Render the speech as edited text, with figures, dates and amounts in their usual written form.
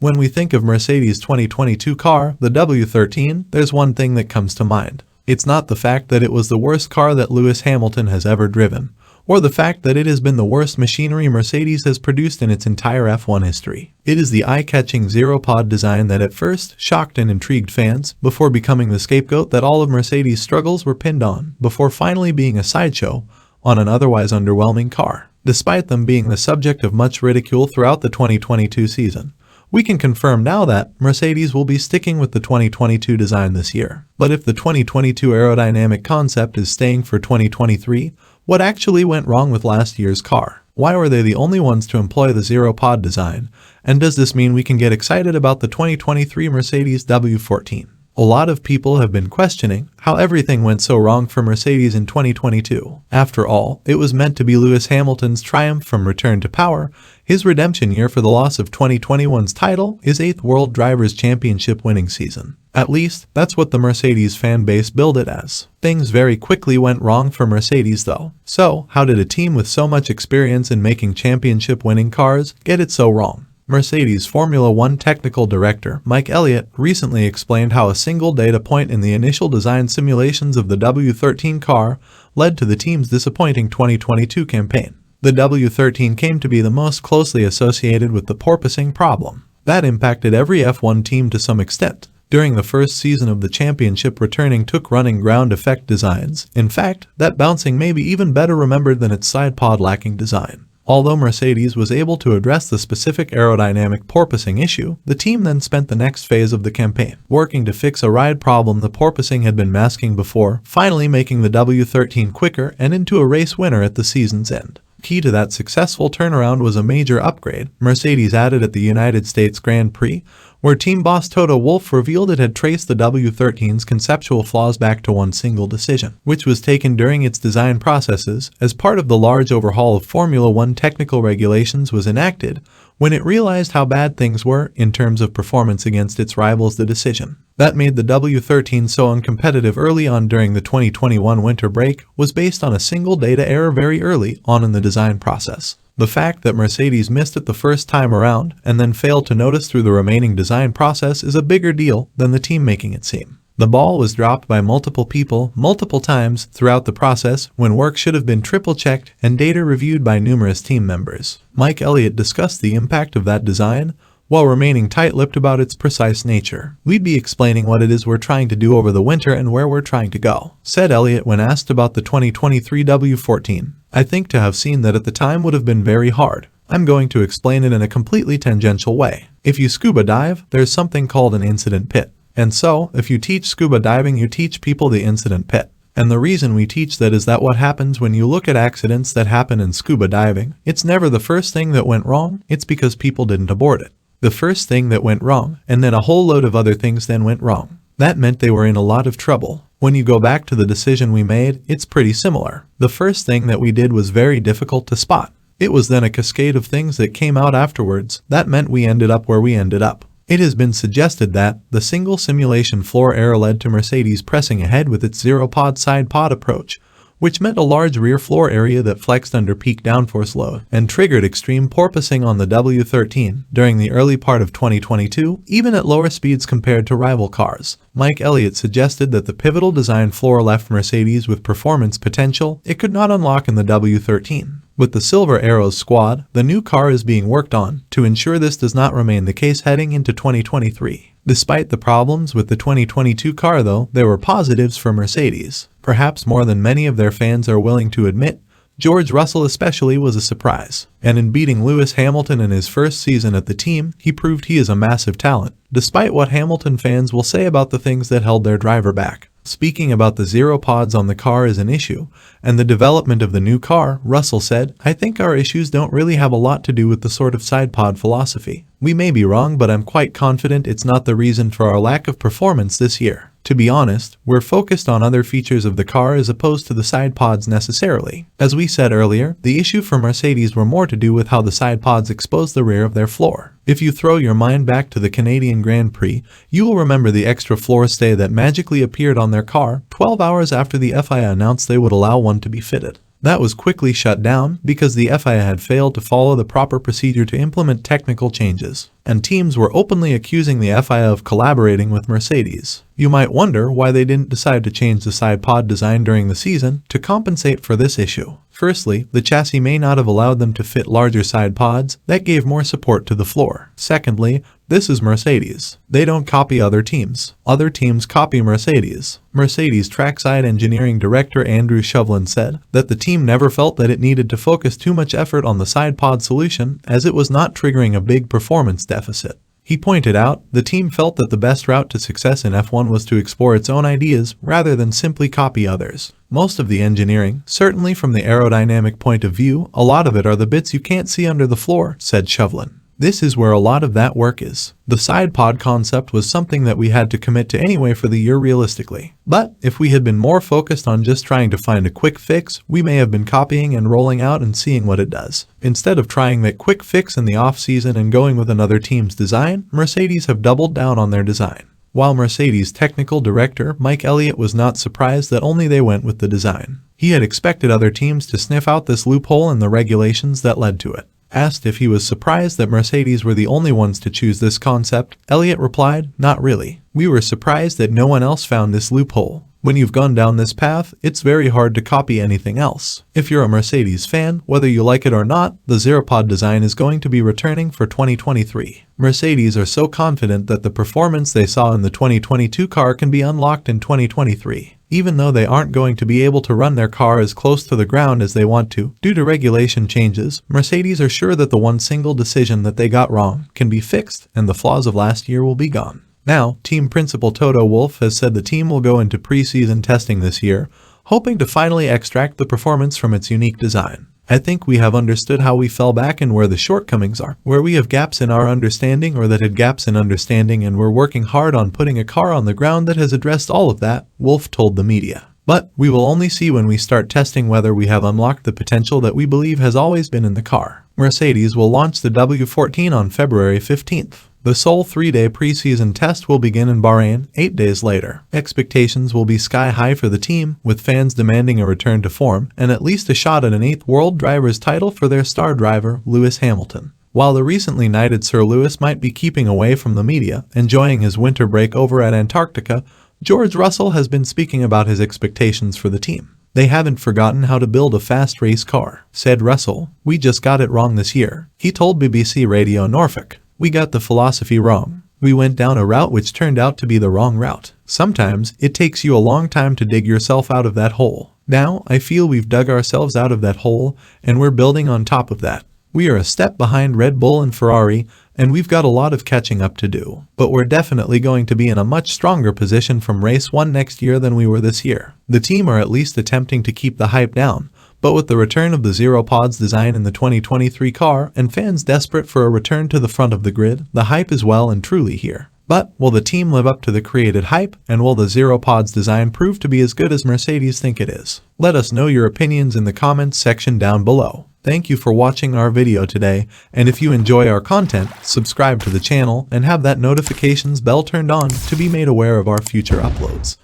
When we think of Mercedes' 2022 car, the W13, there's one thing that comes to mind. It's not the fact that it was the worst car that Lewis Hamilton has ever driven, or the fact that it has been the worst machinery Mercedes has produced in its entire F1 history. It is the eye-catching ZEROPOD design that at first shocked and intrigued fans, before becoming the scapegoat that all of Mercedes' struggles were pinned on, before finally being a sideshow on an otherwise underwhelming car. Despite them being the subject of much ridicule throughout the 2022 season, we can confirm now that Mercedes will be sticking with the 2022 design this year. But if the 2022 aerodynamic concept is staying for 2023, what actually went wrong with last year's car? Why were they the only ones to employ the ZEROPOD design? And does this mean we can get excited about the 2023 Mercedes W14? A lot of people have been questioning how everything went so wrong for Mercedes in 2022. After all, it was meant to be Lewis Hamilton's triumph from return to power, his redemption year for the loss of 2021's title, his 8th World Drivers' Championship winning season. At least, that's what the Mercedes fan base billed it as. Things very quickly went wrong for Mercedes though. So, how did a team with so much experience in making championship-winning cars get it so wrong? Mercedes Formula One technical director Mike Elliott recently explained how a single data point in the initial design simulations of the W13 car led to the team's disappointing 2022 campaign. The W13 came to be the most closely associated with the porpoising problem. That impacted every F1 team to some extent. During the first season of the championship, returning took running ground effect designs. In fact, that bouncing may be even better remembered than its side pod lacking design. Although Mercedes was able to address the specific aerodynamic porpoising issue, the team then spent the next phase of the campaign working to fix a ride problem the porpoising had been masking before, finally making the W13 quicker and into a race winner at the season's end. Key to that successful turnaround was a major upgrade Mercedes added at the United States Grand Prix, where team boss Toto Wolff revealed it had traced the W13's conceptual flaws back to one single decision, which was taken during its design processes as part of the large overhaul of Formula One technical regulations was enacted when it realized how bad things were in terms of performance against its rivals. The decision that made the W13 so uncompetitive early on during the 2021 winter break was based on a single data error very early on in the design process. The fact that Mercedes missed it the first time around and then failed to notice through the remaining design process is a bigger deal than the team making it seem. The ball was dropped by multiple people multiple times throughout the process when work should have been triple-checked and data reviewed by numerous team members. Mike Elliott discussed the impact of that design while remaining tight-lipped about its precise nature. "We'd be explaining what it is we're trying to do over the winter and where we're trying to go," said Elliott when asked about the 2023 W14. "I think to have seen that at the time would have been very hard. I'm going to explain it in a completely tangential way. If you scuba dive, there's something called an incident pit. And so, if you teach scuba diving, you teach people the incident pit. And the reason we teach that is that what happens when you look at accidents that happen in scuba diving, it's never the first thing that went wrong, it's because people didn't abort it. The first thing that went wrong, and then a whole load of other things then went wrong. That meant they were in a lot of trouble. When you go back to the decision we made, it's pretty similar. The first thing that we did was very difficult to spot. It was then a cascade of things that came out afterwards that meant we ended up where we ended up." It has been suggested that the single simulation floor error led to Mercedes pressing ahead with its ZEROPOD side pod approach, which meant a large rear floor area that flexed under peak downforce load and triggered extreme porpoising on the W13 during the early part of 2022, even at lower speeds compared to rival cars. Mike Elliott suggested that the pivotal design floor left Mercedes with performance potential it could not unlock in the W13. With the Silver Arrows squad, the new car is being worked on to ensure this does not remain the case heading into 2023. Despite the problems with the 2022 car though, there were positives for Mercedes. Perhaps more than many of their fans are willing to admit, George Russell especially was a surprise. And in beating Lewis Hamilton in his first season at the team, he proved he is a massive talent, despite what Hamilton fans will say about the things that held their driver back. Speaking about the ZEROPODs on the car as an issue, and the development of the new car, Russell said, "I think our issues don't really have a lot to do with the sort of side pod philosophy. We may be wrong, but I'm quite confident it's not the reason for our lack of performance this year. To be honest, we're focused on other features of the car as opposed to the side pods necessarily. As we said earlier, the issue for Mercedes were more to do with how the side pods expose the rear of their floor. If you throw your mind back to the Canadian Grand Prix, you will remember the extra floor stay that magically appeared on their car 12 hours after the FIA announced they would allow one to be fitted. That was quickly shut down because the FIA had failed to follow the proper procedure to implement technical changes, and teams were openly accusing the FIA of collaborating with Mercedes. You might wonder why they didn't decide to change the side pod design during the season to compensate for this issue. Firstly, the chassis may not have allowed them to fit larger side pods that gave more support to the floor. Secondly, this is Mercedes. They don't copy other teams. Other teams copy Mercedes. Mercedes trackside engineering director Andrew Shovlin said that the team never felt that it needed to focus too much effort on the side pod solution as it was not triggering a big performance deficit. He pointed out the team felt that the best route to success in F1 was to explore its own ideas rather than simply copy others. Most of the engineering, certainly from the aerodynamic point of view, a lot of it are the bits you can't see under the floor, said Shovlin. This is where a lot of that work is. The side pod concept was something that we had to commit to anyway for the year realistically. But if we had been more focused on just trying to find a quick fix, we may have been copying and rolling out and seeing what it does. Instead of trying that quick fix in the off-season and going with another team's design, Mercedes have doubled down on their design. While Mercedes technical director Mike Elliott was not surprised that only they went with the design. He had expected other teams to sniff out this loophole in the regulations that led to it. Asked if he was surprised that Mercedes were the only ones to choose this concept, Elliott replied, "Not really. We were surprised that no one else found this loophole. When you've gone down this path, it's very hard to copy anything else. If you're a Mercedes fan, whether you like it or not, the ZEROPOD design is going to be returning for 2023. Mercedes are so confident that the performance they saw in the 2022 car can be unlocked in 2023. Even though they aren't going to be able to run their car as close to the ground as they want to, due to regulation changes, Mercedes are sure that the one single decision that they got wrong can be fixed and the flaws of last year will be gone." Now, team principal Toto Wolff has said the team will go into preseason testing this year, hoping to finally extract the performance from its unique design. "I think we have understood how we fell back and where the shortcomings are, where we have gaps in our understanding or that had gaps in understanding, and we're working hard on putting a car on the ground that has addressed all of that," Wolff told the media. "But we will only see when we start testing whether we have unlocked the potential that we believe has always been in the car." Mercedes will launch the W14 on February 15th. The sole 3-day preseason test will begin in Bahrain 8 days later. Expectations will be sky high for the team, with fans demanding a return to form and at least a shot at an 8th World Drivers' title for their star driver, Lewis Hamilton. While the recently knighted Sir Lewis might be keeping away from the media, enjoying his winter break over at Antarctica, George Russell has been speaking about his expectations for the team. "They haven't forgotten how to build a fast race car," said Russell. "We just got it wrong this year," he told BBC Radio Norfolk. "We got the philosophy wrong. We went down a route which turned out to be the wrong route. Sometimes it takes you a long time to dig yourself out of that hole. Now I feel we've dug ourselves out of that hole and we're building on top of that. We are a step behind Red Bull and Ferrari, and we've got a lot of catching up to do. But we're definitely going to be in a much stronger position from race 1 next year than we were this year." The team are at least attempting to keep the hype down, but with the return of the ZEROPOD's design in the 2023 car and fans desperate for a return to the front of the grid, the hype is well and truly here. But will the team live up to the created hype, and will the ZEROPOD's design prove to be as good as Mercedes think it is? Let us know your opinions in the comments section down below. Thank you for watching our video today, and if you enjoy our content, subscribe to the channel and have that notifications bell turned on to be made aware of our future uploads.